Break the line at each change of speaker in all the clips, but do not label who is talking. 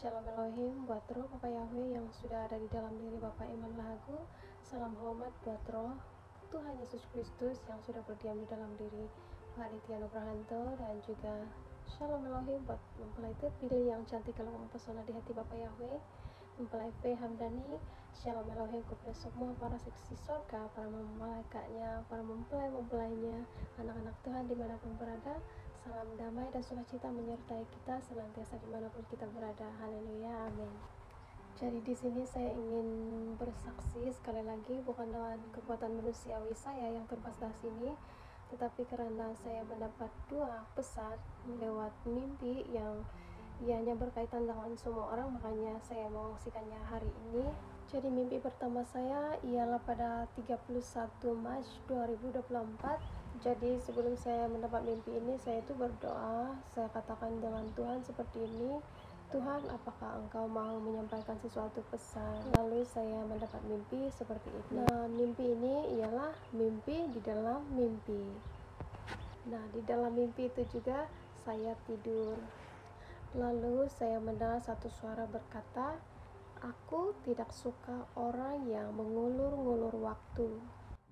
Shalom Elohim buat roh Bapak Yahweh yang sudah ada di dalam diri Bapak Iman Lahagu. Salam hormat buat roh Tuhan Yesus Kristus yang sudah berdiam di dalam diri Pak Aditya Nugrahanto, dan juga Shalom Elohim buat mempelai terpilih yang cantik kalau mempesona di hati Bapak Yahweh, mempelai P. Hamdani. Shalom Elohim kepada semua para saksi surga, para malaikatnya, para mempelai-mempelainya, anak-anak Tuhan dimanapun berada. Salam damai dan sukacita menyertai kita senantiasa dimanapun kita berada. Haleluya, amin. Jadi di sini saya ingin bersaksi sekali lagi, bukan dengan kekuatan manusiawi saya yang terbahas sini, tetapi karena saya mendapat dua pesan lewat mimpi yang ianya berkaitan dengan semua orang, makanya saya mengungsikannya hari ini. Jadi mimpi pertama saya ialah pada 31 Maret 2024. Jadi sebelum saya mendapat mimpi ini, saya itu berdoa, saya katakan dengan Tuhan seperti ini, Tuhan, apakah Engkau mau menyampaikan sesuatu pesan? Lalu saya mendapat mimpi seperti ini. Nah, mimpi ini ialah mimpi di dalam mimpi. Nah, di dalam mimpi itu juga saya tidur. Lalu saya mendengar satu suara berkata, aku tidak suka orang yang mengulur-ngulur waktu,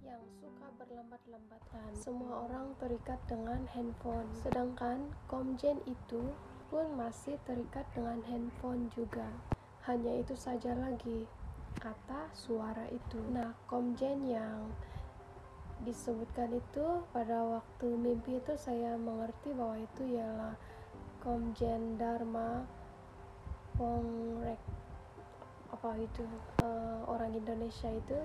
yang suka berlambat-lambatan. Semua orang terikat dengan handphone, sedangkan komjen itu pun masih terikat dengan handphone juga. Hanya itu saja lagi, kata suara itu. Nah, komjen yang disebutkan itu pada waktu mimpi itu saya mengerti bahwa itu ialah Komjen Dharma Pongrek, apa itu, orang Indonesia itu.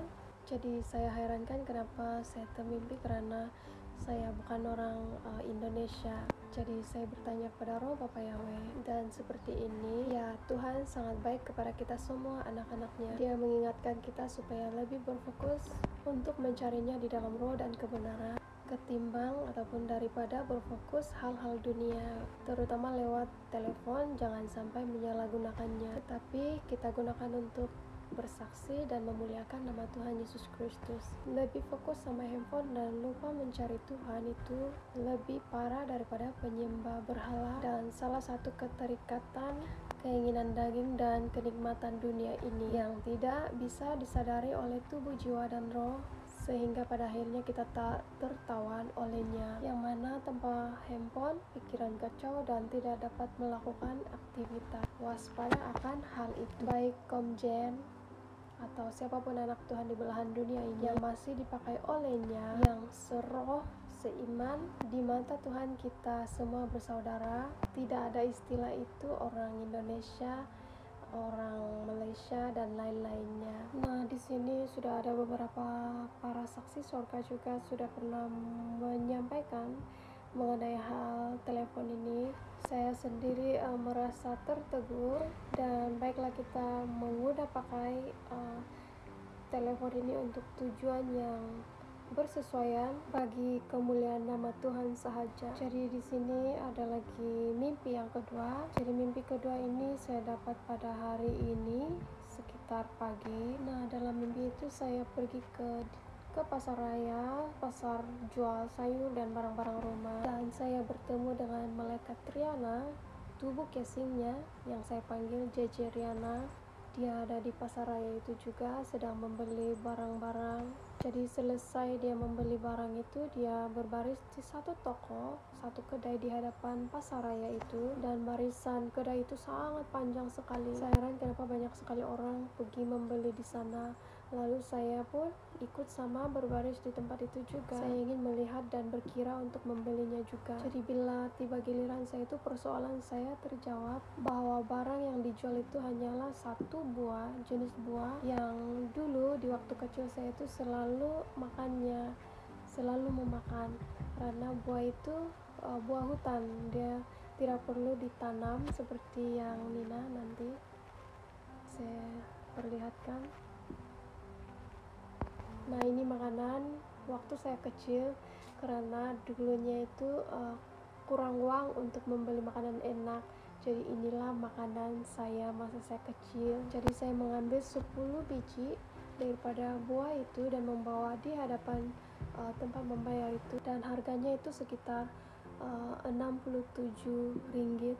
Jadi saya herankan kenapa saya termimpi, karena saya bukan orang Indonesia. Jadi saya bertanya kepada roh Bapak Yahweh, dan seperti ini ya, Tuhan sangat baik kepada kita semua anak-anaknya. Dia mengingatkan kita supaya lebih berfokus untuk mencarinya di dalam roh dan kebenaran, ketimbang ataupun daripada berfokus hal-hal dunia, terutama lewat telepon. Jangan sampai menyalahgunakannya, tetapi kita gunakan untuk bersaksi dan memuliakan nama Tuhan Yesus Kristus. Lebih fokus sama handphone dan lupa mencari Tuhan itu lebih parah daripada penyembah berhala dan salah satu keterikatan keinginan daging dan kenikmatan dunia ini yang tidak bisa disadari oleh tubuh, jiwa, dan roh, sehingga pada akhirnya kita tak tertawan olehnya, yang mana tanpa handphone pikiran kacau dan tidak dapat melakukan aktivitas. Waspada akan hal itu. Baik komjen atau siapapun anak Tuhan di belahan dunia ini yang masih dipakai olehnya, yang seroh, seiman di mata Tuhan, kita semua bersaudara. Tidak ada istilah itu orang Indonesia, orang Malaysia, dan lain-lainnya. Nah, di sini sudah ada beberapa para saksi surga juga sudah pernah menyampaikan mengenai hal telepon ini. Saya sendiri merasa tertegur, dan baiklah kita menggunakan pakai telepon ini untuk tujuan yang bersesuaian bagi kemuliaan nama Tuhan sahaja. Jadi di sini ada lagi mimpi yang kedua. Jadi mimpi kedua ini saya dapat pada hari ini sekitar pagi. Nah, dalam mimpi itu saya pergi ke pasar raya, pasar jual sayur dan barang-barang rumah, dan saya bertemu dengan malaikat Triana, tubuh casingnya yang saya panggil JJ Riana. Dia ada di pasar raya itu juga sedang membeli barang-barang. Jadi selesai dia membeli barang itu, dia berbaris di satu toko, satu kedai di hadapan pasar raya itu, dan barisan kedai itu sangat panjang sekali. Saya heran kenapa banyak sekali orang pergi membeli di sana. Lalu saya pun ikut sama berbaris di tempat itu juga. Saya ingin melihat dan berkira untuk membelinya juga. Jadi bila tiba giliran saya itu, persoalan saya terjawab bahwa barang yang dijual itu hanyalah satu buah, jenis buah yang dulu di waktu kecil saya itu selalu makannya, selalu memakan, karena buah itu buah hutan, dia tidak perlu ditanam seperti yang Nina nanti saya perlihatkan. Nah, ini makanan waktu saya kecil, karena dulunya itu kurang uang untuk membeli makanan enak. Jadi inilah makanan saya masa saya kecil. Jadi saya mengambil 10 biji daripada buah itu dan membawa di hadapan tempat membayar itu, dan harganya itu sekitar 67 ringgit.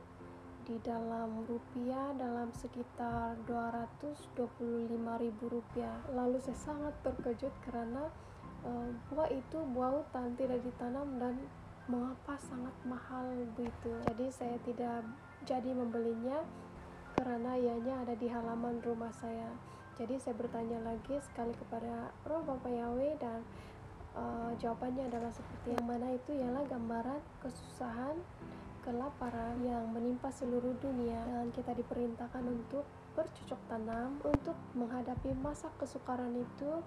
di dalam rupiah dalam sekitar 225.000 rupiah. Lalu saya sangat terkejut karena buah itu buah hutan, tidak ditanam, dan mengapa sangat mahal begitu. Jadi saya tidak jadi membelinya karena ianya ada di halaman rumah saya. Jadi saya bertanya lagi sekali kepada roh Bapak Yahweh, dan jawabannya adalah seperti yang mana itu ialah gambaran kesusahan, kelaparan yang menimpa seluruh dunia, dan kita diperintahkan untuk bercocok tanam untuk menghadapi masa kesukaran itu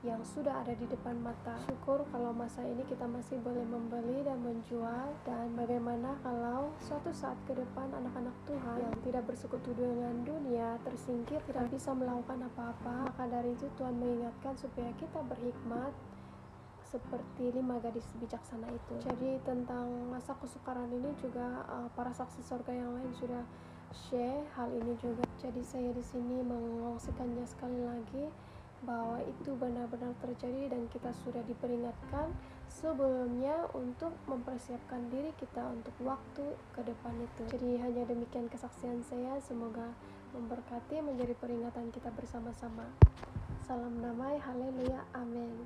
yang sudah ada di depan mata. Syukur kalau masa ini kita masih boleh membeli dan menjual, dan bagaimana kalau suatu saat ke depan anak-anak Tuhan yang tidak bersekutu dengan dunia tersingkir, tidak bisa melakukan apa-apa. Maka dari itu Tuhan mengingatkan supaya kita berhikmat seperti 5 gadis bijaksana itu. Jadi tentang masa kesukaran ini juga para saksi surga yang lain sudah share hal ini juga. Jadi saya di sini mengongsikannya sekali lagi bahwa itu benar-benar terjadi, dan kita sudah diperingatkan sebelumnya untuk mempersiapkan diri kita untuk waktu ke depan itu. Jadi hanya demikian kesaksian saya, semoga memberkati, menjadi peringatan kita bersama-sama. Salam damai, haleluya, amin.